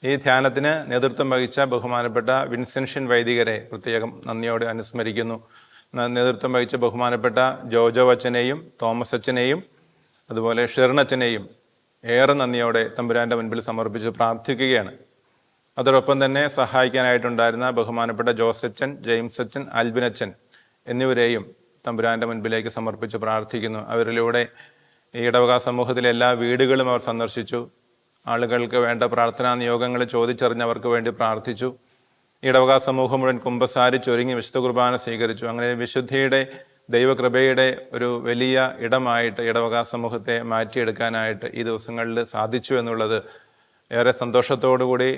ഈ ധ്യാനത്തിന് നേതൃത്വം വഹിച്ച ബഹുമാനപ്പെട്ട വിൻസെൻഷ്യൻ വൈദികരെ പ്രത്യേകം നന്ദിയോടെ അനുസ്മരിക്കുന്നു. നേതൃത്വം വഹിച്ച ബഹുമാനപ്പെട്ട ജോജോ അച്ഛനെയും തോമസ് അച്ഛനെയും അതുപോലെ ഷെറിനച്ഛനെയും ഏറെ നന്ദിയോടെ തമ്പുരാൻ്റെ മുൻപിൽ സമർപ്പിച്ച് പ്രാർത്ഥിക്കുകയാണ്. അതോടൊപ്പം തന്നെ സഹായിക്കാനായിട്ടുണ്ടായിരുന്ന ബഹുമാനപ്പെട്ട ജോസച്ചൻ, ജെയിംസ് അച്ഛൻ, ആൽബിനച്ഛൻ എന്നിവരെയും തമ്പുരാൻ്റെ മുൻപിലേക്ക് സമർപ്പിച്ച് പ്രാർത്ഥിക്കുന്നു. അവരിലൂടെ ഈ ഇടവക സമൂഹത്തിലെ എല്ലാ വീടുകളും അവർ സന്ദർശിച്ചു. ആളുകൾക്ക് വേണ്ട പ്രാർത്ഥനാ നിയോഗങ്ങൾ ചോദിച്ചറിഞ്ഞവർക്ക് വേണ്ടി പ്രാർത്ഥിച്ചു. ഇടവക സമൂഹം മുഴുവൻ കുമ്പസാരിച്ചൊരുങ്ങി വിശുദ്ധ കുർബാന സ്വീകരിച്ചു. അങ്ങനെ വിശുദ്ധിയുടെ ദൈവകൃപയുടെ ഒരു വലിയ ഇടമായിട്ട് ഇടവക സമൂഹത്തെ മാറ്റിയെടുക്കാനായിട്ട് ഈ ദിവസങ്ങളിൽ സാധിച്ചു എന്നുള്ളത് ഏറെ സന്തോഷത്തോടുകൂടി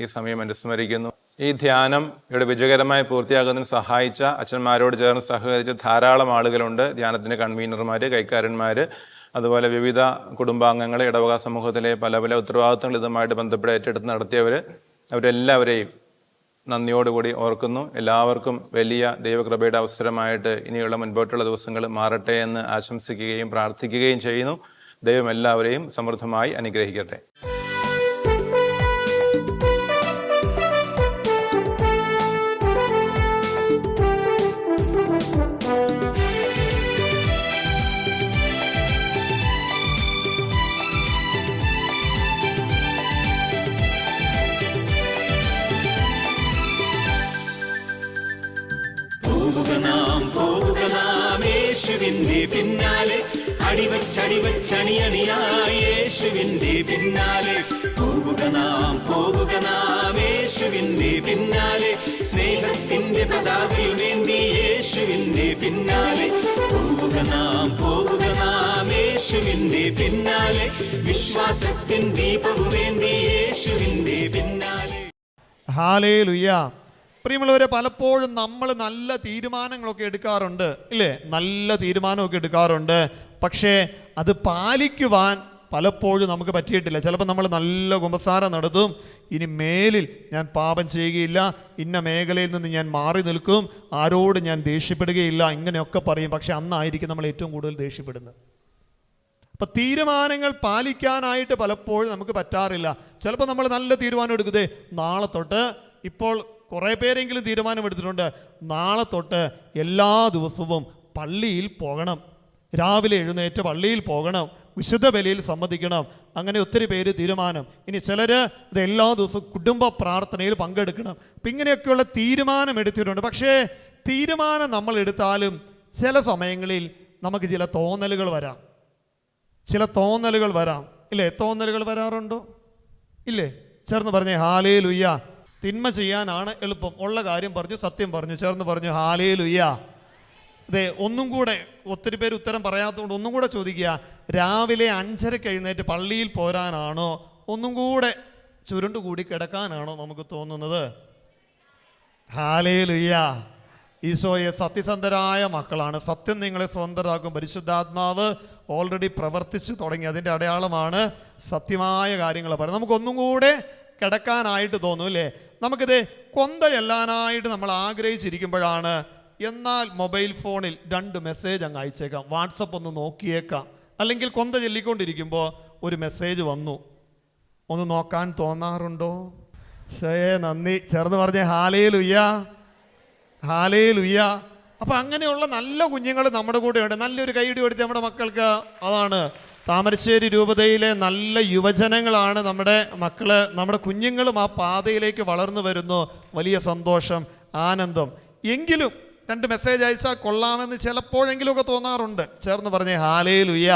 ഈ സമയം അനുസ്മരിക്കുന്നു. ഈ ധ്യാനം ഇവിടെ വിജയകരമായി പൂർത്തിയാകുന്നതിന് സഹായിച്ച അച്ഛന്മാരോട് ചേർന്ന് സഹകരിച്ച ധാരാളം ആളുകളുണ്ട്. ധ്യാനത്തിൻ്റെ കൺവീനർമാർ, കൈക്കാരന്മാർ, അതുപോലെ വിവിധ കുടുംബാംഗങ്ങൾ, ഇടവക സമൂഹത്തിലെ പല പല ഉത്തരവാദിത്തങ്ങൾ ഇതുമായിട്ട് ബന്ധപ്പെട്ട് ഏറ്റെടുത്ത് നടത്തിയവർ, അവരെല്ലാവരെയും നന്ദിയോടുകൂടി ഓർക്കുന്നു. എല്ലാവർക്കും വലിയ ദൈവകൃപയുടെ അവസരമായിട്ട് ഇനിയുള്ള മുൻപോട്ടുള്ള ദിവസങ്ങൾ മാറട്ടെ എന്ന് ആശംസിക്കുകയും പ്രാർത്ഥിക്കുകയും ചെയ്യുന്നു. ദൈവം എല്ലാവരെയും സമൃദ്ധമായി അനുഗ്രഹിക്കട്ടെ. യേശുവിന്റെ പിന്നാലെ അടിവച്ചണിയായി യേശുവിന്റെ പിന്നാലെ പോകുക നാം യേശുവിന്റെ പിന്നാലെ സ്നേഹത്തിന്റെ പതാകയുമേന്തി യേശുവിന്റെ പിന്നാലെ പോകുക നാം യേശുവിന്റെ പിന്നാലെ വിശ്വാസത്തിൻ ദീപവുമേന്തി യേശുവിന്റെ പിന്നാലെ. ഹല്ലേലൂയ. പ്രിയമുള്ളവരെ, പലപ്പോഴും നമ്മൾ നല്ല തീരുമാനങ്ങളൊക്കെ എടുക്കാറുണ്ട്, ഇല്ലേ? നല്ല തീരുമാനമൊക്കെ എടുക്കാറുണ്ട്. പക്ഷേ അത് പാലിക്കുവാൻ പലപ്പോഴും നമുക്ക് പറ്റിയിട്ടില്ല. ചിലപ്പോൾ നമ്മൾ നല്ല കുമ്പസാരം നടത്തും, ഇനി മേലിൽ ഞാൻ പാപം ചെയ്യുകയില്ല, ഇന്ന മേഖലയിൽ നിന്ന് ഞാൻ മാറി നിൽക്കും, ആരോട് ഞാൻ ദേഷ്യപ്പെടുകയില്ല, ഇങ്ങനെയൊക്കെ പറയും. പക്ഷെ അന്നായിരിക്കും നമ്മൾ ഏറ്റവും കൂടുതൽ ദേഷ്യപ്പെടുന്നത്. അപ്പം തീരുമാനങ്ങൾ പാലിക്കാനായിട്ട് പലപ്പോഴും നമുക്ക് പറ്റാറില്ല. ചിലപ്പോൾ നമ്മൾ നല്ല തീരുമാനം എടുക്കുന്നേ, നാളെ തൊട്ട്, ഇപ്പോൾ കുറേ പേരെങ്കിലും തീരുമാനമെടുത്തിട്ടുണ്ട്, നാളെ തൊട്ട് എല്ലാ ദിവസവും പള്ളിയിൽ പോകണം, രാവിലെ എഴുന്നേറ്റ് പള്ളിയിൽ പോകണം, വിശുദ്ധ ബലിയിൽ സംബന്ധിക്കണം. അങ്ങനെ ഒത്തിരി പേര് തീരുമാനം. ഇനി ചിലർ ഇത് എല്ലാ ദിവസവും കുടുംബ പ്രാർത്ഥനയിൽ പങ്കെടുക്കണം. അപ്പം ഇങ്ങനെയൊക്കെയുള്ള തീരുമാനം എടുത്തിട്ടുണ്ട്. പക്ഷേ തീരുമാനം നമ്മൾ എടുത്താലും ചില സമയങ്ങളിൽ നമുക്ക് ചില തോന്നലുകൾ വരാം. ഇല്ലേ? തോന്നലുകൾ വരാറുണ്ടോ? ഇല്ലേ? ചേർന്ന് പറഞ്ഞേ ഹല്ലേലൂയ. തിന്മ ചെയ്യാനാണ് എളുപ്പം. ഉള്ള കാര്യം പറഞ്ഞു, സത്യം പറഞ്ഞു, ചേർന്ന് പറഞ്ഞു ഹല്ലേലൂയ. അതെ, ഒന്നും കൂടെ, ഒത്തിരി പേര് ഉത്തരം പറയാത്തതുകൊണ്ട് ഒന്നും കൂടെ ചോദിക്കുക. രാവിലെ 5:30 എഴുന്നേറ്റ് പള്ളിയിൽ പോരാനാണോ, ഒന്നും കൂടെ ചുരുണ്ടുകൂടി കിടക്കാനാണോ നമുക്ക് തോന്നുന്നത്? ഹല്ലേലൂയ. ഈശോയെ സത്യസന്ധരായ മക്കളാണ്. സത്യം നിങ്ങളെ സ്വതന്ത്രരാക്കും. പരിശുദ്ധാത്മാവ് ഓൾറെഡി പ്രവർത്തിച്ചു തുടങ്ങി. അതിൻ്റെ അടയാളമാണ് സത്യമായ കാര്യങ്ങൾ പറയുന്നത്. നമുക്കൊന്നും കൂടെ കിടക്കാനായിട്ട് തോന്നും, അല്ലേ? നമുക്കിത് കൊന്ത ചെല്ലാനായിട്ട് നമ്മൾ ആഗ്രഹിച്ചിരിക്കുമ്പോഴാണ്, എന്നാൽ മൊബൈൽ ഫോണിൽ 2 മെസ്സേജ് അങ്ങ് അയച്ചേക്കാം, വാട്സപ്പ് ഒന്ന് നോക്കിയേക്കാം. അല്ലെങ്കിൽ കൊന്ത ചൊല്ലിക്കൊണ്ടിരിക്കുമ്പോൾ ഒരു മെസ്സേജ് വന്നു, ഒന്ന് നോക്കാൻ തോന്നാറുണ്ടോ? നന്ദി. ചേർന്ന് പറഞ്ഞേ ഹല്ലേലൂയ. അപ്പം അങ്ങനെയുള്ള നല്ല കുഞ്ഞുങ്ങൾ നമ്മുടെ കൂടെയുണ്ട്. നല്ലൊരു കൈയ്യടി കൊടുത്ത് നമ്മുടെ മക്കൾക്ക്. അതാണ് താമരശ്ശേരി രൂപതയിലെ നല്ല യുവജനങ്ങളാണ് നമ്മുടെ മക്കള്. നമ്മുടെ കുഞ്ഞുങ്ങളും ആ പാതയിലേക്ക് വളർന്നു വരുന്നു. വലിയ സന്തോഷം, ആനന്ദം. എങ്കിലും 2 മെസ്സേജ് അയച്ചാൽ കൊള്ളാമെന്ന് ചിലപ്പോഴെങ്കിലുമൊക്കെ തോന്നാറുണ്ട്. ചേർന്ന് പറഞ്ഞേ ഹല്ലേലൂയ.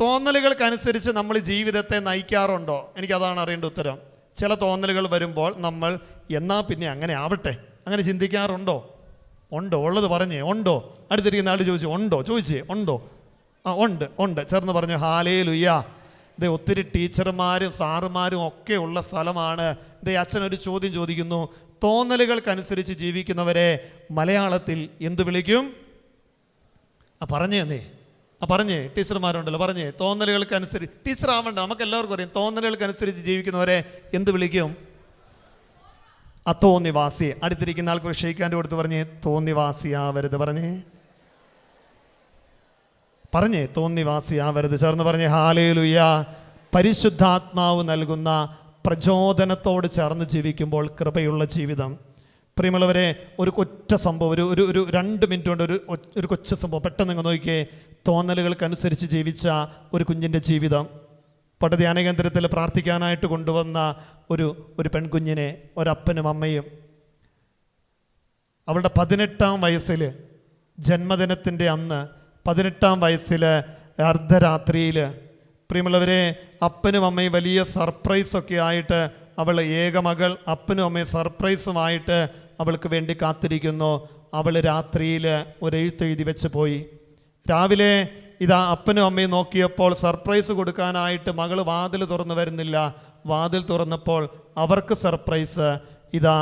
തോന്നലുകൾക്കനുസരിച്ച് നമ്മൾ ജീവിതത്തെ നയിക്കാറുണ്ടോ? എനിക്കതാണ് അറിയേണ്ട ഉത്തരം. ചില തോന്നലുകൾ വരുമ്പോൾ നമ്മൾ എന്നാൽ പിന്നെ അങ്ങനെ ആവട്ടെ, അങ്ങനെ ചിന്തിക്കാറുണ്ടോ? ഉണ്ടോ? ഉള്ളത് പറഞ്ഞേ, ഉണ്ടോ? അടുത്തിരിക്കുന്ന ആൾ ചോദിച്ചു, ഉണ്ടോ? ചോദിച്ചേ, ഉണ്ടോ? ഉണ്ട്. ചേർന്ന് പറഞ്ഞു ഹല്ലേലൂയ. ഇത് ഒത്തിരി ടീച്ചർമാരും സാറുമാരും ഒക്കെ ഉള്ള സ്ഥലമാണ്. ഇത് അച്ഛനൊരു ചോദ്യം ചോദിക്കുന്നു, തോന്നലുകൾക്കനുസരിച്ച് ജീവിക്കുന്നവരെ മലയാളത്തിൽ എന്ത് വിളിക്കും? പറഞ്ഞേ ടീച്ചർമാരുണ്ടല്ലോ, പറഞ്ഞേ. തോന്നലുകൾക്കനുസരിച്ച് ടീച്ചർ ആവണ്ട, നമുക്ക് എല്ലാവർക്കും അറിയാം. തോന്നലുകൾക്കനുസരിച്ച് ജീവിക്കുന്നവരെ എന്ത് വിളിക്കും? തോന്നിവാസി. അടുത്തിരിക്കുന്ന ആൾക്ക് ഷെയ്ക്കാൻ്റെ കൊടുത്ത് പറഞ്ഞേ, തോന്നിവാസിയാവരുത്. പറഞ്ഞേ തോന്നിവാസിയാവരുത്. ചേർന്ന് പറഞ്ഞേ ഹല്ലേലൂയ. പരിശുദ്ധാത്മാവ് നൽകുന്ന പ്രചോദനത്തോട് ചേർന്ന് ജീവിക്കുമ്പോൾ കൃപയുള്ള ജീവിതം. പ്രിയമുള്ളവരെ, ഒരു കൊച്ച സംഭവം, ഒരു 2 മിനിറ്റ് കൊണ്ട് ഒരു കൊച്ചു സംഭവം പെട്ടെന്ന് നിങ്ങൾ നോക്കിയേ. തോന്നലുകൾക്കനുസരിച്ച് ജീവിച്ച ഒരു കുഞ്ഞിൻ്റെ ജീവിതം. പടധ്യാന കേന്ദ്രത്തിൽ പ്രാർത്ഥിക്കാനായിട്ട് കൊണ്ടുവന്ന ഒരു പെൺകുഞ്ഞിനെ ഒരപ്പനും അമ്മയും അവളുടെ 18-ാം വയസ്സിൽ, ജന്മദിനത്തിൻ്റെ അന്ന് 18-ാം വയസ്സിൽ അർദ്ധരാത്രിയിൽ, പ്രിയമുള്ളവരെ, അപ്പനും അമ്മയും വലിയ സർപ്രൈസൊക്കെ ആയിട്ട്, അവൾ ഏകമകൾ അപ്പനും അമ്മയും സർപ്രൈസുമായിട്ട് അവൾക്ക് വേണ്ടി കാത്തിരിക്കുന്നു. അവൾ രാത്രിയിൽ ഒരെഴുത്തെഴുതി വെച്ച് പോയി. രാവിലെ ഇതാ അപ്പനും അമ്മയും നോക്കിയപ്പോൾ സർപ്രൈസ് കൊടുക്കാനായിട്ട് മകൾ വാതിൽ തുറന്നു വരുന്നില്ല. വാതിൽ തുറന്നപ്പോൾ അവർക്ക് സർപ്രൈസ്, ഇതാ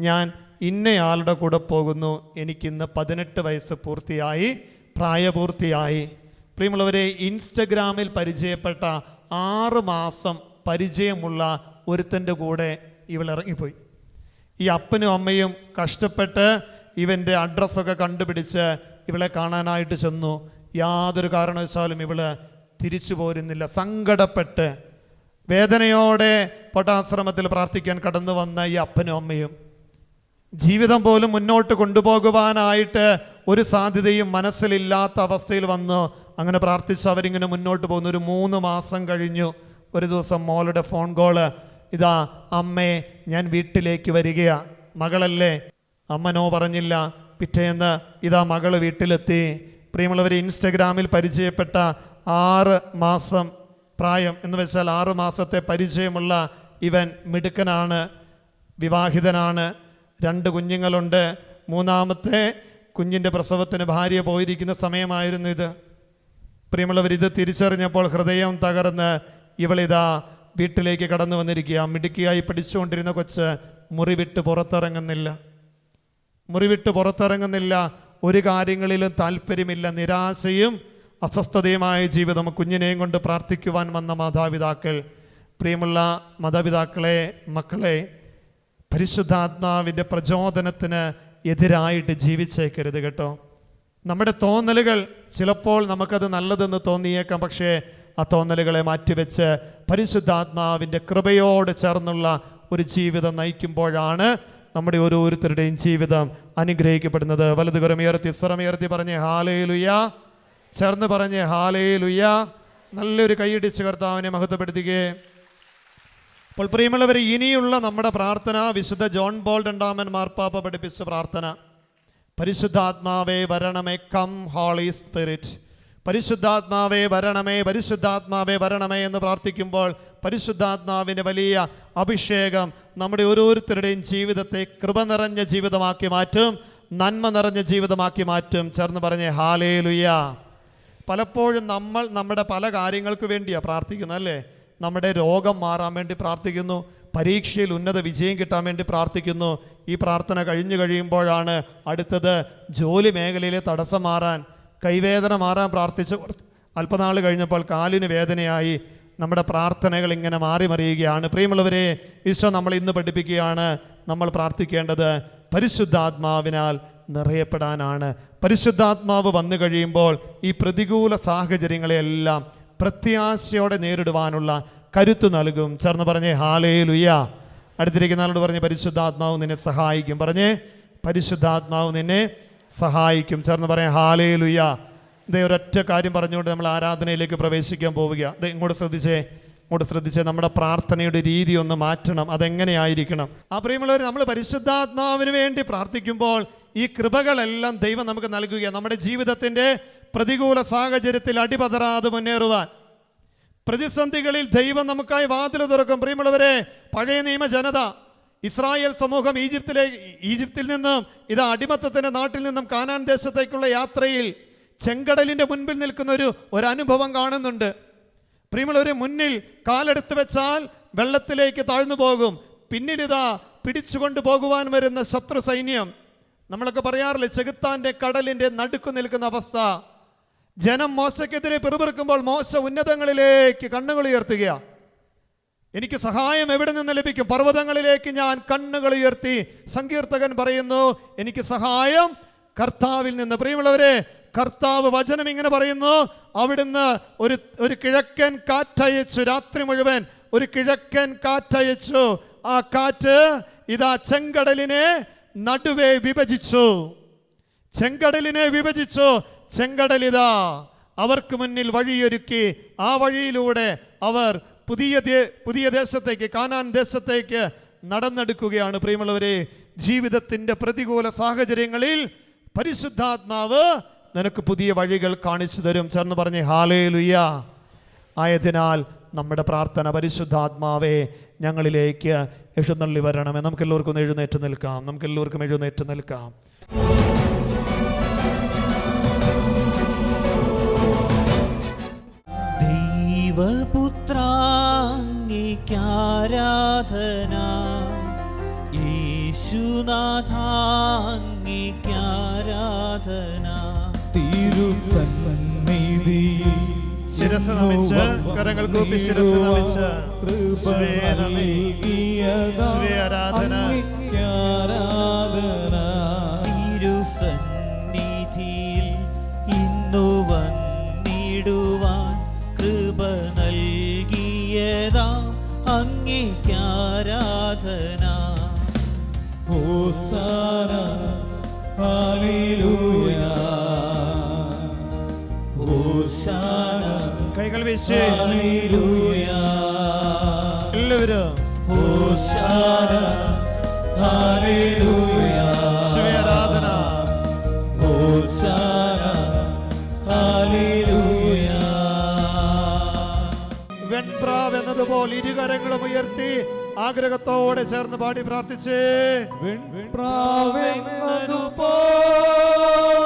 ഞാൻ ഇന്നയാളുടെ കൂടെ പോകുന്നു, എനിക്കിന്ന് 18 വയസ്സ് പൂർത്തിയായി, പ്രായപൂർത്തിയായി. പ്രിയമുള്ളവരെ, ഇൻസ്റ്റഗ്രാമിൽ പരിചയപ്പെട്ട 6 മാസം പരിചയമുള്ള ഒരുത്തൻ്റെ കൂടെ ഇവൾ ഇറങ്ങിപ്പോയി. ഈ അപ്പനും അമ്മയും കഷ്ടപ്പെട്ട് ഇവൻ്റെ അഡ്രസ്സൊക്കെ കണ്ടുപിടിച്ച് ഇവളെ കാണാനായിട്ട് ചെന്നു. യാതൊരു കാരണവശാലും ഇവള് തിരിച്ചു പോരുന്നില്ല. സങ്കടപ്പെട്ട് വേദനയോടെ പൊട്ടാശ്രമത്തിൽ പ്രാർത്ഥിക്കാൻ കടന്നു വന്ന ഈ അപ്പനും അമ്മയും ജീവിതം പോലും മുന്നോട്ട് കൊണ്ടുപോകുവാനായിട്ട് ഒരു സാധ്യതയും മനസ്സിലില്ലാത്ത അവസ്ഥയിൽ വന്നു. അങ്ങനെ പ്രാർത്ഥിച്ച് അവരിങ്ങനെ മുന്നോട്ട് പോകുന്നു. ഒരു 3 മാസം കഴിഞ്ഞു. ഒരു ദിവസം മോളുടെ ഫോൺ കോള്, ഇതാ അമ്മേ ഞാൻ വീട്ടിലേക്ക് വരികയാ. മകളല്ലേ? അമ്മ നോ പറഞ്ഞില്ല. പിറ്റേന്ന് ഇതാ മകള് വീട്ടിലെത്തി. പ്രിയമുള്ളവർ, ഇൻസ്റ്റഗ്രാമിൽ പരിചയപ്പെട്ട 6 മാസം പ്രായം എന്ന് വെച്ചാൽ 6 മാസത്തെ പരിചയമുള്ള ഇവൻ മിടുക്കനാണ്, വിവാഹിതനാണ്, 2 കുഞ്ഞുങ്ങളുണ്ട്. 3ാമത്തെ കുഞ്ഞിൻ്റെ പ്രസവത്തിന് ഭാര്യ പോയിരിക്കുന്ന സമയമായിരുന്നു ഇത്. പ്രിയമുള്ളവർ, ഇത് തിരിച്ചറിഞ്ഞപ്പോൾ ഹൃദയം തകർന്ന് ഇവളിതാ വീട്ടിലേക്ക് കടന്നു വന്നിരിക്കുക. മിടുക്കിയായി പഠിച്ചുകൊണ്ടിരുന്ന കൊച്ച് മുറി വിട്ട് പുറത്തിറങ്ങുന്നില്ല. ഒരു കാര്യങ്ങളിലും താല്പര്യമില്ല. നിരാശയും അസ്വസ്ഥതയുമായ ജീവിതം. കുഞ്ഞിനെയും കൊണ്ട് പ്രാർത്ഥിക്കുവാൻ വന്ന മാതാപിതാക്കൾ, പ്രിയമുള്ള മാതാപിതാക്കളെ, മക്കളെ, പരിശുദ്ധാത്മാവിൻ്റെ പ്രചോദനത്തിന് എതിരായിട്ട് ജീവിച്ചേക്കരുത് കേട്ടോ. നമ്മുടെ തോന്നലുകൾ ചിലപ്പോൾ നമുക്കത് നല്ലതെന്ന് തോന്നിയേക്കാം. പക്ഷേ ആ തോന്നലുകളെ മാറ്റിവെച്ച് പരിശുദ്ധാത്മാവിൻ്റെ കൃപയോട് ചേർന്നുള്ള ഒരു ജീവിതം നയിക്കുമ്പോഴാണ് നമ്മുടെ ഓരോരുത്തരുടെയും ജീവിതം അനുഗ്രഹിക്കപ്പെടുന്നത്. വലത് കരമുയർത്തി സ്വരമുയർത്തി പറഞ്ഞ് ഹല്ലേലൂയ, ചേർന്ന് പറഞ്ഞ് ഹല്ലേലൂയ. നല്ലൊരു കൈയിടിച്ച് കർത്താവിനെ മഹത്വപ്പെടുത്തുകയെ. അപ്പോൾ പ്രിയമുള്ളവർ, ഇനിയുള്ള നമ്മുടെ പ്രാർത്ഥന വിശുദ്ധ ജോൺ പോൾ രണ്ടാമൻ മാർപ്പാപ്പ പഠിപ്പിച്ച പ്രാർത്ഥന, പരിശുദ്ധാത്മാവേ വരണമേ, കം ഹോളി സ്പിരിറ്റ്. പരിശുദ്ധാത്മാവേ വരണമേ, പരിശുദ്ധാത്മാവേ വരണമേ എന്ന് പ്രാർത്ഥിക്കുമ്പോൾ പരിശുദ്ധാത്മാവിൻ്റെ വലിയ അഭിഷേകം നമ്മുടെ ഓരോരുത്തരുടെയും ജീവിതത്തെ കൃപ നിറഞ്ഞ ജീവിതമാക്കി മാറ്റും, നന്മ നിറഞ്ഞ ജീവിതമാക്കി മാറ്റും. ചേർന്ന് പറഞ്ഞേ ഹല്ലേലൂയ. പലപ്പോഴും നമ്മൾ നമ്മുടെ പല കാര്യങ്ങൾക്ക് വേണ്ടിയാണ് പ്രാർത്ഥിക്കുന്നത് അല്ലേ? നമ്മുടെ രോഗം മാറാൻ വേണ്ടി പ്രാർത്ഥിക്കുന്നു, പരീക്ഷയിൽ ഉന്നത വിജയം കിട്ടാൻ വേണ്ടി പ്രാർത്ഥിക്കുന്നു. ഈ പ്രാർത്ഥന കഴിയുമ്പോഴാണ് അടുത്തത് ജോലി മേഖലയിലെ തടസ്സം മാറാൻ, കൈവേദന മാറാൻ പ്രാർത്ഥിച്ച് അല്പനാൾ കഴിഞ്ഞപ്പോൾ കാലിന് വേദനയായി. നമ്മുടെ പ്രാർത്ഥനകൾ ഇങ്ങനെ മാറി മറിയുകയാണ്. പ്രിയമുള്ളവരെ, ഈശോ നമ്മൾ ഇന്ന് പഠിപ്പിക്കുകയാണ്, നമ്മൾ പ്രാർത്ഥിക്കേണ്ടത് പരിശുദ്ധാത്മാവിനാൽ നിറയപ്പെടാനാണ്. പരിശുദ്ധാത്മാവ് വന്നു കഴിയുമ്പോൾ ഈ പ്രതികൂല സാഹചര്യങ്ങളെയെല്ലാം പ്രത്യാശയോടെ നേരിടുവാനുള്ള കരുത്ത് നൽകും. ചേർന്ന് പറഞ്ഞേ ഹല്ലേലൂയ. അടുത്തിരിക്കുന്ന ആളോട് പറഞ്ഞ് പരിശുദ്ധാത്മാവ് നിന്നെ സഹായിക്കും. പറഞ്ഞേ പരിശുദ്ധാത്മാവ് നിന്നെ സഹായിക്കും. ചേർന്ന് പറയാം ഹല്ലേലൂയ. ഇതേ ഒരൊറ്റ കാര്യം പറഞ്ഞുകൊണ്ട് നമ്മൾ ആരാധനയിലേക്ക് പ്രവേശിക്കാൻ പോവുക. അത് ഇങ്ങോട്ട് ശ്രദ്ധിച്ചേ. നമ്മുടെ പ്രാർത്ഥനയുടെ രീതി ഒന്ന് മാറ്റണം. അതെങ്ങനെയായിരിക്കണം? പ്രിയമുള്ളവർ, നമ്മൾ പരിശുദ്ധാത്മാവിന് വേണ്ടി പ്രാർത്ഥിക്കുമ്പോൾ ഈ കൃപകളെല്ലാം ദൈവം നമുക്ക് നൽകുക, നമ്മുടെ ജീവിതത്തിൻ്റെ പ്രതികൂല സാഹചര്യത്തിൽ അടിപതറാതെ മുന്നേറുവാൻ. പ്രതിസന്ധികളിൽ ദൈവം നമുക്കായി വാതിൽ തുറക്കും. പ്രിയമുള്ളവരെ, പഴയ നിയമ ജനത, ഇസ്രായേൽ സമൂഹം ഈജിപ്തിൽ നിന്നും ഇതാ അടിമത്തത്തിൻ്റെ നാട്ടിൽ നിന്നും കാനാൻ ദേശത്തേക്കുള്ള യാത്രയിൽ ചെങ്കടലിൻ്റെ മുൻപിൽ നിൽക്കുന്ന ഒരു അനുഭവം കാണുന്നുണ്ട്. പ്രിയമുള്ളവരെ, മുന്നിൽ കാലെടുത്ത് വെച്ചാൽ വെള്ളത്തിലേക്ക് താഴ്ന്നു പോകും. പിന്നിലിതാ പിടിച്ചുകൊണ്ട് പോകുവാൻ വരുന്ന ശത്രു സൈന്യം. നമ്മളൊക്കെ പറയാറില്ലേ, ചെകുത്താൻ്റെ കടലിൻ്റെ നടുക്ക് നിൽക്കുന്ന അവസ്ഥ. ജനം മോശയ്ക്കെതിരെ പിറുപിറുക്കുമ്പോൾ മോശ ഉന്നതങ്ങളിലേക്ക് കണ്ണുകൾ ഉയർത്തുകയാണ്. എനിക്ക് സഹായം എവിടെ നിന്ന് ലഭിക്കും? പർവ്വതങ്ങളിലേക്ക് ഞാൻ കണ്ണുകൾ ഉയർത്തി. സങ്കീർത്തകൻ പറയുന്നു, എനിക്ക് സഹായം കർത്താവിൽ നിന്ന്. പ്രിയമുള്ളവരെ, കർത്താവ് വചനം ഇങ്ങനെ പറയുന്നു, അവിടുന്ന് ഒരു കിഴക്കൻ കാറ്റയച്ചു രാത്രി മുഴുവൻ ഒരു കിഴക്കൻ കാറ്റയച്ചു. ആ കാറ്റ് ഇതാ ചെങ്കടലിനെ നടുവേ വിഭജിച്ചു. ചെങ്കടലിനെ വിഭജിച്ചു. ചെങ്കടലിതാ അവർക്ക് മുന്നിൽ വഴിയൊരുക്കി. ആ വഴിയിലൂടെ അവർ പുതിയ ദേശത്തേക്ക്, കാനാൻ ദേശത്തേക്ക് നടന്നെടുക്കുകയാണ്. പ്രിയമുള്ളവരെ, ജീവിതത്തിൻ്റെ പ്രതികൂല സാഹചര്യങ്ങളിൽ പരിശുദ്ധാത്മാവ് നിനക്ക് പുതിയ വഴികൾ കാണിച്ചു തരും. ചേർന്ന് പറഞ്ഞേ ഹല്ലേലൂയ. ആയതിനാൽ നമ്മുടെ പ്രാർത്ഥന, പരിശുദ്ധാത്മാവേ ഞങ്ങളിലേക്ക് എഴുന്നള്ളി വരണമേ. നമുക്കെല്ലാവർക്കും എഴുന്നേറ്റ് നിൽക്കാം. ദൈവപുത്രാംഗിക്കാരാധന, യേശുനാഥാംഗിക്കാരാധന. തിരുസന്നിധിയിൽ ശിരസ്സ് നമിച്ച്, കരങ്ങൾ കൂപ്പി ശിരസ്സ് നമിച്ച്, ആരാധന. തിരുസന്നിധിയിൽ ഇന്നു വന്നിടുവാൻ കൃപ നൽകിയതാ അങ്ങേക്കാരാധന. ഹോസാന ഹല്ലേലൂയ, ഹോസാന കൈകൾ വീശി ഹല്ലേലൂയ, എല്ലാവരും ഹോസാന ഹല്ലേലൂയ, ആരാധന. ഹോസാന ഹല്ലേലൂയ. വെൺപ്രാവ് എന്നതുപോലെ ഇരുകരങ്ങളും ഉയർത്തി ആഗ്രഹത്തോടെ ചേർന്ന് പാടി പ്രാർത്ഥിച്ചേ.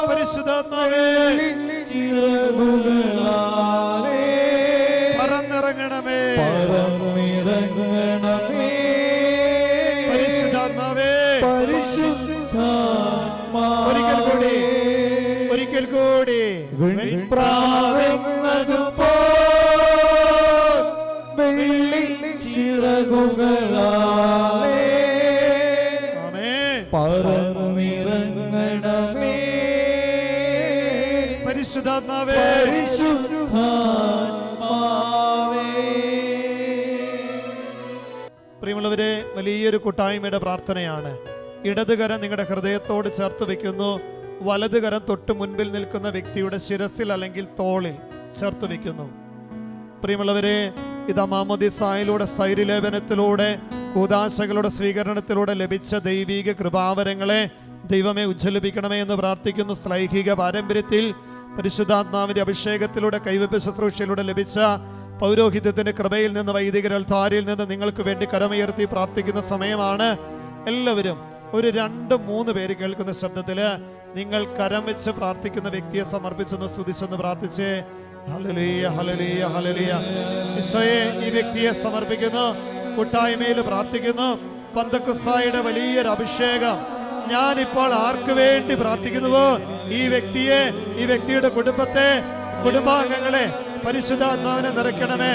പരിശുദ്ധാത്മാവേ ചിറകുകളാലേ പറന്നിറങ്ങണമേ. പരിശുദ്ധാത്മാവേ, പരിശുദ്ധാത്മാവേ, ഒരിക്കൽ കൂടി ചിറകുകളാലേ ആമേൻ. പറന്നിറങ്ങണമേ. പരിശുദ്ധാത്മാവേ, പ്രിയമുള്ളവരെ, വലിയൊരു കൂട്ടായ്മയുടെ പ്രാർത്ഥനയാണ്. ഇടതുകരം നിങ്ങളുടെ ഹൃദയത്തോട് ചേർത്ത് വെക്കുന്നു. വലതുകരം തൊട്ട് മുൻപിൽ നിൽക്കുന്ന വ്യക്തിയുടെ ശിരസിൽ അല്ലെങ്കിൽ തോളിൽ ചേർത്ത് വെക്കുന്നു. പ്രിയമുള്ളവരെ, ഇതാ മാമോദീസായിലൂടെ, സ്ഥൈര്യലേപനത്തിലൂടെ, കൂദാശകളുടെ സ്വീകരണത്തിലൂടെ ലഭിച്ച ദൈവിക കൃപാവരങ്ങളെ ദൈവമേ ഉജ്ജ്വലിപ്പിക്കണമേ എന്ന് പ്രാർത്ഥിക്കുന്നു. ശ്ലൈഹിക പാരമ്പര്യത്തിൽ പരിശുദ്ധാത്മാവിന്റെ അഭിഷേകത്തിലൂടെ, കൈവെപ്പ് ശുശ്രൂഷയിലൂടെ ലഭിച്ച പൗരോഹിത്യത്തിന്റെ കൃപയിൽ നിന്ന്, വൈദികർ അൾത്താരയിൽ നിന്ന് നിങ്ങൾക്ക് വേണ്ടി കരമുയർത്തി പ്രാർത്ഥിക്കുന്ന സമയമാണ്. എല്ലാവരും ഒരു 2-3 പേര് കേൾക്കുന്ന ശബ്ദത്തിൽ നിങ്ങൾ കരം വെച്ച് പ്രാർത്ഥിക്കുന്ന വ്യക്തിയെ സമർപ്പിച്ചെന്ന് സ്തുതിച്ചെന്ന് പ്രാർത്ഥിച്ചേ. ഹല്ലേലൂയ, ഹല്ലേലൂയ, ഹല്ലേലൂയ. ഈശോയെ, ഈ വ്യക്തിയെ സമർപ്പിക്കുന്നു, കൂട്ടായ്മയിൽ പ്രാർത്ഥിക്കുന്നു. പന്തക്കുസ്തായുടെ വലിയൊരു അഭിഷേകം ഞാനിപ്പോൾ ആർക്ക് വേണ്ടി പ്രാർത്ഥിക്കുന്നുവോ ഈ വ്യക്തിയെ, ഈ വ്യക്തിയുടെ കുടുംബത്തെ, കുടുംബാംഗങ്ങളെ പരിശുദ്ധാത്മാവിനെ നിറയ്ക്കണമേ.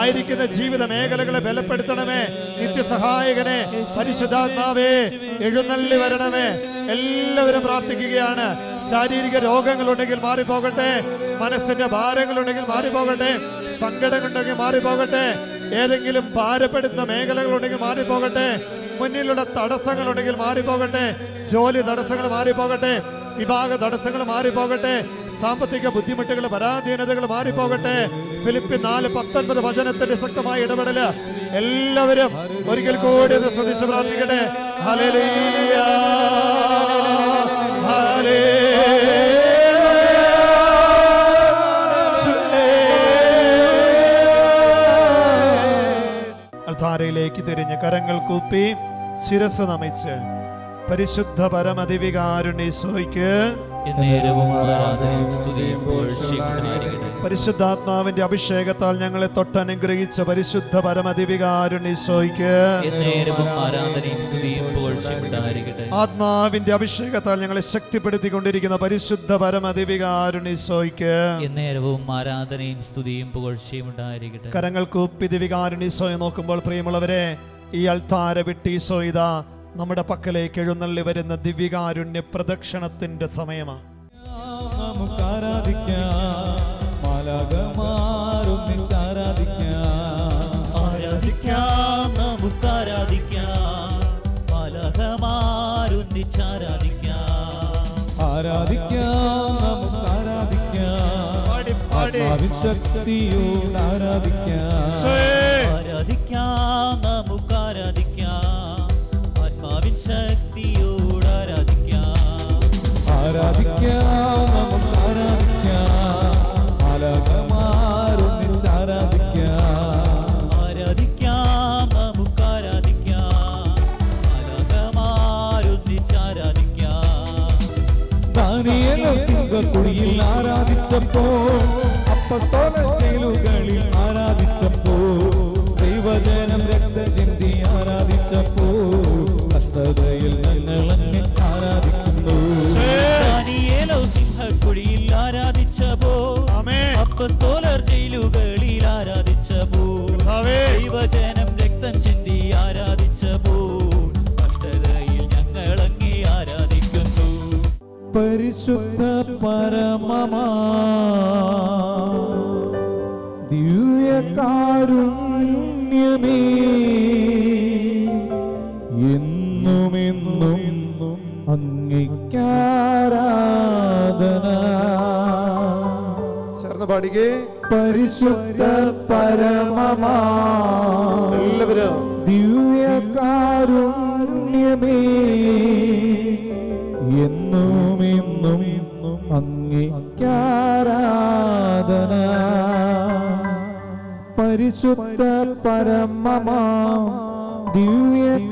ആയിരിക്കുന്ന ജീവിത മേഖലകളെ ബലപ്പെടുത്തണമേ. നിത്യസഹായകനെ പരിശുദ്ധാത്മാവേ എഴുന്നള്ളി വരണമേ. എല്ലാവരും പ്രാർത്ഥിക്കുകയാണ്. ശാരീരിക രോഗങ്ങളുണ്ടെങ്കിൽ മാറിപ്പോകട്ടെ, മനസ്സിന്റെ ഭാരങ്ങളുണ്ടെങ്കിൽ മാറിപ്പോകട്ടെ, സങ്കടങ്ങളുണ്ടെങ്കിൽ മാറിപ്പോകട്ടെ, ഏതെങ്കിലും ഭാരപ്പെടുന്ന മേഖലകളുണ്ടെങ്കിൽ മാറിപ്പോകട്ടെ, മുന്നിലുള്ള തടസ്സങ്ങളുണ്ടെങ്കിൽ മാറിപ്പോകട്ടെ, ജോലി തടസ്സങ്ങൾ മാറിപ്പോകട്ടെ, വിവാഹ തടസ്സങ്ങൾ മാറിപ്പോകട്ടെ, സാമ്പത്തിക ബുദ്ധിമുട്ടുകൾ, പരാധീനതകൾ മാറിപ്പോകട്ടെ. ഫിലിപ്പിയർ 4:19 വചനത്തിന്റെ ശക്തമായ ഇടപെടൽ എല്ലാവരും ഒരിക്കൽ കൂടി ഒന്ന് സ്തുതിച്ച് പ്രാർത്ഥിക്കട്ടെ. ഹല്ലേലൂയ, അൾത്താരയിലേക്ക് തിരിഞ്ഞ് കരങ്ങൾ കൂപ്പി ശിരസ് നമിച്ച് പരിശുദ്ധ പരമദിവികാരുണ്യേശോയ്ക്ക് പരിശുദ്ധാത്മാവിന്റെ അഭിഷേകത്താൽ ഞങ്ങളെ തൊട്ടനുഗ്രഹിച്ച പരിശുദ്ധ പരമദിവികാരുണ്യേശോയ്ക്ക് ആത്മാവിന്റെ അഭിഷേകത്താൽ ഞങ്ങളെ ശക്തിപ്പെടുത്തിക്കൊണ്ടിരിക്കുന്ന പരിശുദ്ധ പരമദിവികാരുണ്യേശോയ്ക്ക് എന്നേരവും ആരാധനയും സ്തുതിയും പുകഴ്ചയും ഉണ്ടായിരിക്കട്ടെ. കരങ്ങൾ കൂപ്പി ദിവികാരുണ്യേശോയെ നോക്കുമ്പോൾ പ്രിയമുള്ളവരെ, ഈ അൾത്താര വിട്ട് ഈശോ ഇതാ നമ്മുടെ പക്കലേക്ക് എഴുന്നള്ളി വരുന്ന ദിവ്യകാരുണ്യ പ്രദക്ഷിണത്തിന്റെ സമയമാണ്. നമുക്ക് ആരാധിക്കാം, മാലാഖമാരൊന്നിച്ച് ആരാധിക്കാം. ശക്തിയോട് ആരാധിക്കാം. ആരാധിക്കാം, നമുക്ക് ആരാധിക്കാം, ആത്മാവിൻ ശക്തിയോട് ആരാധിക്കാം. ആരാധിക്കാം, നമുക്ക് ആരാധിക്കാം, മാലാഖമാരൊന്നിച്ച് ആരാധിക്കാം. ആരാധിക്കാം, നമുക്ക് ആരാധിക്കാം, മാലാഖമാരൊന്നിച്ച് ആരാധിക്കാം. ദാനിയേൽ സിംഹക്കുഴിയിൽ ആരാധിച്ചപ്പോൾ, അപ്പസ്തോല ജയിലുകളിൽ ആരാധിച്ചപ്പോൾ, ദൈവജനം രക്തം ചിന്തി ആരാധിച്ചപ്പോൾ, കഷ്ടതയിൽ ഞങ്ങളങ്ങ് ആരാധിക്കുന്നു. ദാനിയേലോ സിംഹക്കുഴിയിൽ ആരാധിച്ചപ്പോൾ, അപ്പസ്തോലർ ജയിലുകളിൽ ആരാധിച്ചപ്പോൾ, ദൈവജനം രക്തം ചിന്തി ആരാധിച്ചപ്പോൾ, കഷ്ടതയിൽ ഞങ്ങളങ്ങേ ആരാധിക്കുന്നു. പരിശുദ്ധ പരമമാ ദിവ്യകാരുണ്യമേ, എന്നുമെന്നും അങ്ങേക്കാരാധന. ചേർന്ന് പാടികേ. പരിശുദ്ധ പരമമാ എല്ലാവരും ദിവ്യകാരുണ്യമേ, എന്നുമെന്നും അങ്ങേക്കാരാധന. പരിശുദ്ധ പരമമാ ദിവ്യകാരുണ്യമേ,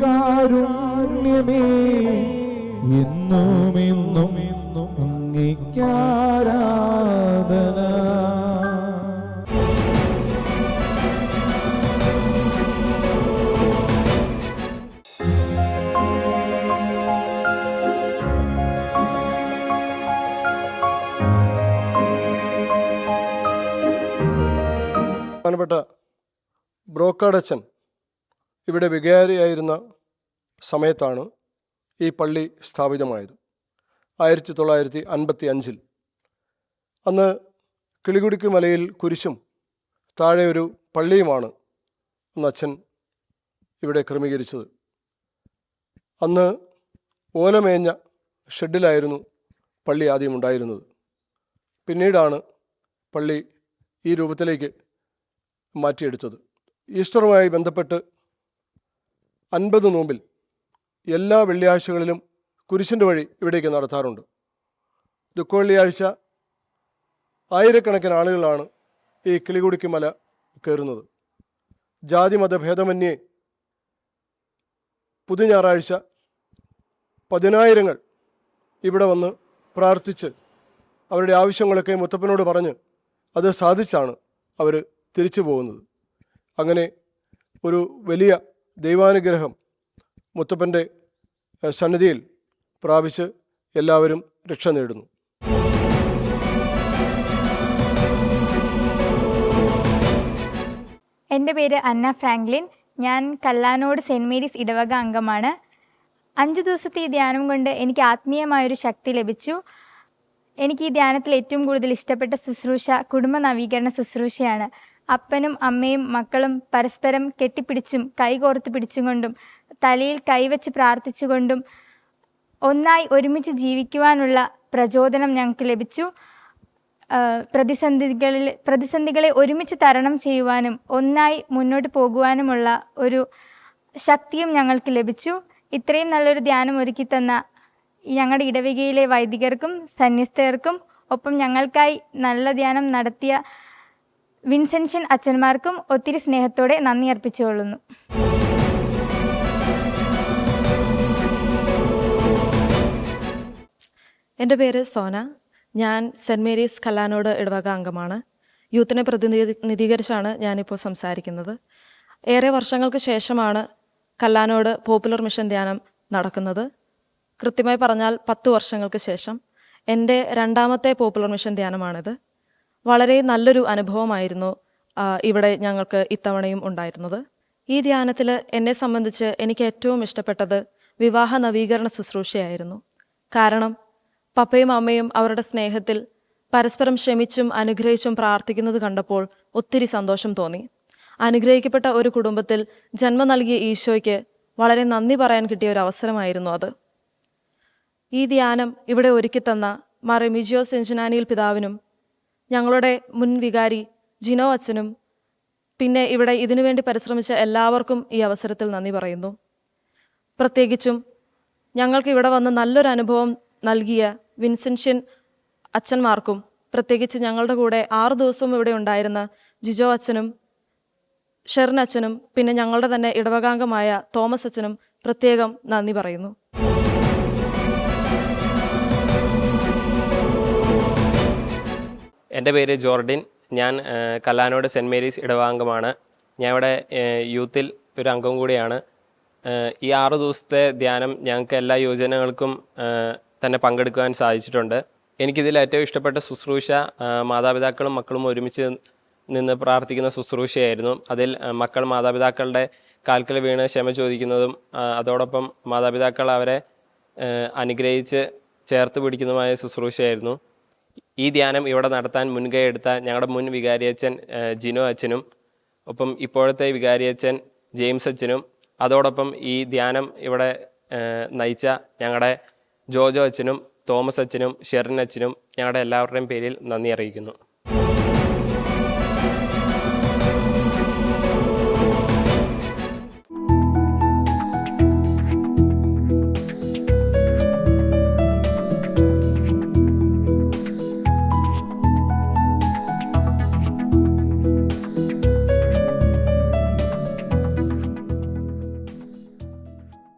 എന്നുമെന്നും അങ്ങേക്കാരാധന. ബഹുമാനപ്പെട്ട ബ്രോക്കാടച്ചൻ ഇവിടെ വികാരിയായിരുന്ന സമയത്താണ് ഈ പള്ളി സ്ഥാപിതമായത്. 1955 അന്ന് കിളികുടിക്ക് മലയിൽ കുരിശും താഴെ ഒരു പള്ളിയുമാണ് അന്ന് അച്ഛൻ ഇവിടെ ക്രമീകരിച്ചത്. അന്ന് ഓലമേഞ്ഞ ഷെഡിലായിരുന്നു പള്ളി ആദ്യം ഉണ്ടായിരുന്നത്. പിന്നീടാണ് പള്ളി ഈ രൂപത്തിലേക്ക് മാറ്റിയെടുത്തത്. ഈസ്റ്ററുമായി ബന്ധപ്പെട്ട് 50 നോമ്പിൽ എല്ലാ വെള്ളിയാഴ്ചകളിലും കുരിശിൻ്റെ വഴി ഇവിടേക്ക് നടത്താറുണ്ട്. ദുഃഖവെള്ളിയാഴ്ച ആയിരക്കണക്കിന് ആളുകളാണ് ഈ കിളികുടിക്ക് മല കയറുന്നത്. ജാതി മതഭേദമന്യേ പുതു ഞായറാഴ്ച 10,000 ഇവിടെ വന്ന് പ്രാർത്ഥിച്ച് അവരുടെ ആവശ്യങ്ങളൊക്കെ മുത്തപ്പനോട് പറഞ്ഞ് അത് സാധിച്ചാണ് അവർ തിരിച്ചു പോകുന്നത്. അങ്ങനെ ഒരു വലിയ ദൈവാനുഗ്രഹം മുത്തപ്പൻ്റെ സന്നിധിയിൽ പ്രാപിച്ച് എല്ലാവരും രക്ഷ നേടുന്നു. എൻ്റെ പേര് അന്ന ഫ്രാങ്ക്ലിൻ. ഞാൻ കല്ലാനോട് സെൻറ്റ് മേരീസ് ഇടവക അംഗമാണ്. 5 ദിവസത്തെ ഈ ധ്യാനം കൊണ്ട് എനിക്ക് ആത്മീയമായൊരു ശക്തി ലഭിച്ചു. എനിക്ക് ഈ ധ്യാനത്തിൽ ഏറ്റവും കൂടുതൽ ഇഷ്ടപ്പെട്ട ശുശ്രൂഷ കുടുംബ നവീകരണ ശുശ്രൂഷയാണ്. അപ്പനും അമ്മയും മക്കളും പരസ്പരം കെട്ടിപ്പിടിച്ചും കൈകോർത്ത് പിടിച്ചും കൊണ്ടും തലയിൽ കൈവച്ച് പ്രാർത്ഥിച്ചുകൊണ്ടും ഒന്നായി ഒരുമിച്ച് ജീവിക്കുവാനുള്ള പ്രചോദനം ഞങ്ങൾക്ക് ലഭിച്ചു. പ്രതിസന്ധികളെ ഒരുമിച്ച് തരണം ചെയ്യുവാനും ഒന്നായി മുന്നോട്ട് പോകുവാനുമുള്ള ഒരു ശക്തിയും ഞങ്ങൾക്ക് ലഭിച്ചു. ഇത്രയും നല്ലൊരു ധ്യാനം ഒരുക്കി തന്ന ഞങ്ങളുടെ ഇടവകയിലെ വൈദികർക്കും സന്യസ്തർക്കും ഒപ്പം ഞങ്ങൾക്കായി നല്ല ധ്യാനം നടത്തിയ വിൻസെൻഷൻ അച്ഛന്മാർക്കും ഒത്തിരി സ്നേഹത്തോടെ നന്ദി അർപ്പിച്ചുകൊള്ളുന്നു. എൻ്റെ പേര് സോന. ഞാൻ സെൻറ്റ് മേരീസ് കല്ലാനോട് ഇടവക അംഗമാണ്. യൂത്തിനെ പ്രതിനിധീകരിച്ചാണ് ഞാനിപ്പോൾ സംസാരിക്കുന്നത്. ഏറെ വർഷങ്ങൾക്ക് ശേഷമാണ് കല്ലാനോട് പോപ്പുലർ മിഷൻ ധ്യാനം നടക്കുന്നത്. കൃത്യമായി പറഞ്ഞാൽ 10 വർഷങ്ങൾക്ക് ശേഷം എൻ്റെ 2ാമത്തെ പോപ്പുലർ മിഷൻ ധ്യാനമാണിത്. വളരെ നല്ലൊരു അനുഭവമായിരുന്നു ഇവിടെ ഞങ്ങൾക്ക് ഇത്തവണയും ഉണ്ടായിരുന്നത്. ഈ ധ്യാനത്തിൽ എന്നെ സംബന്ധിച്ച് എനിക്ക് ഏറ്റവും ഇഷ്ടപ്പെട്ടത് വിവാഹ നവീകരണ ശുശ്രൂഷയായിരുന്നു. കാരണം പപ്പയും അമ്മയും അവരുടെ സ്നേഹത്തിൽ പരസ്പരം ക്ഷമിച്ചും അനുഗ്രഹിച്ചും പ്രാർത്ഥിക്കുന്നത് കണ്ടപ്പോൾ ഒത്തിരി സന്തോഷം തോന്നി. അനുഗ്രഹിക്കപ്പെട്ട ഒരു കുടുംബത്തിൽ ജന്മം നൽകിയ ഈശോയ്ക്ക് വളരെ നന്ദി പറയാൻ കിട്ടിയ ഒരു അവസരമായിരുന്നു അത്. ഈ ധ്യാനം ഇവിടെ ഒരുക്കിത്തന്ന മാർ റെമിജിയോസ് സെഞ്ചനാനിയിൽ പിതാവിനും ഞങ്ങളുടെ മുൻ വികാരി ജിനോ അച്ഛനും പിന്നെ ഇവിടെ ഇതിനുവേണ്ടി പരിശ്രമിച്ച എല്ലാവർക്കും ഈ അവസരത്തിൽ നന്ദി പറയുന്നു. പ്രത്യേകിച്ചും ഞങ്ങൾക്ക് ഇവിടെ വന്ന് നല്ലൊരു അനുഭവം നൽകിയ വിൻസെൻഷ്യൻ അച്ഛന്മാർക്കും, പ്രത്യേകിച്ച് ഞങ്ങളുടെ കൂടെ 6 ദിവസവും ഇവിടെ ഉണ്ടായിരുന്ന ജിജോ അച്ഛനും ഷെറിൻ അച്ഛനും പിന്നെ ഞങ്ങളുടെ തന്നെ ഇടവകാംഗമായ തോമസ് അച്ഛനും പ്രത്യേകം നന്ദി പറയുന്നു. എൻ്റെ പേര് ജോർഡിൻ. ഞാൻ കല്ലാനോട് സെൻറ് മേരീസ് ഇടവകാംഗമാണ്. ഞാൻ ഇവിടെ യൂത്തിൽ ഒരു അംഗം കൂടിയാണ്. ഈ 6 ദിവസത്തെ ധ്യാനം ഞങ്ങൾക്ക് എല്ലാ യുവജനങ്ങൾക്കും തന്നെ പങ്കെടുക്കുവാൻ സാധിച്ചിട്ടുണ്ട്. എനിക്കിതിൽ ഏറ്റവും ഇഷ്ടപ്പെട്ട ശുശ്രൂഷ മാതാപിതാക്കളും മക്കളും ഒരുമിച്ച് നിന്ന് പ്രാർത്ഥിക്കുന്ന ശുശ്രൂഷയായിരുന്നു. അതിൽ മക്കൾ മാതാപിതാക്കളുടെ കാൽക്കൽ വീണ് ക്ഷമ ചോദിക്കുന്നതും അതോടൊപ്പം മാതാപിതാക്കൾ അവരെ അനുഗ്രഹിച്ച് ചേർത്ത് പിടിക്കുന്നതുമായ ശുശ്രൂഷയായിരുന്നു. ഈ ധ്യാനം ഇവിടെ നടത്താൻ മുൻകൈ എടുത്ത ഞങ്ങളുടെ മുൻ വികാരിയച്ഛൻ ജിനോ അച്ഛനും ഒപ്പം ഇപ്പോഴത്തെ വികാരിയച്ഛൻ ജെയിംസ് അച്ഛനും അതോടൊപ്പം ഈ ധ്യാനം ഇവിടെ നയിച്ച ഞങ്ങളുടെ ജോജോ അച്ഛനും തോമസ് അച്ഛനും ഷെറിൻ അച്ഛനും ഞങ്ങളുടെ എല്ലാവരുടെയും പേരിൽ നന്ദി അറിയിക്കുന്നു.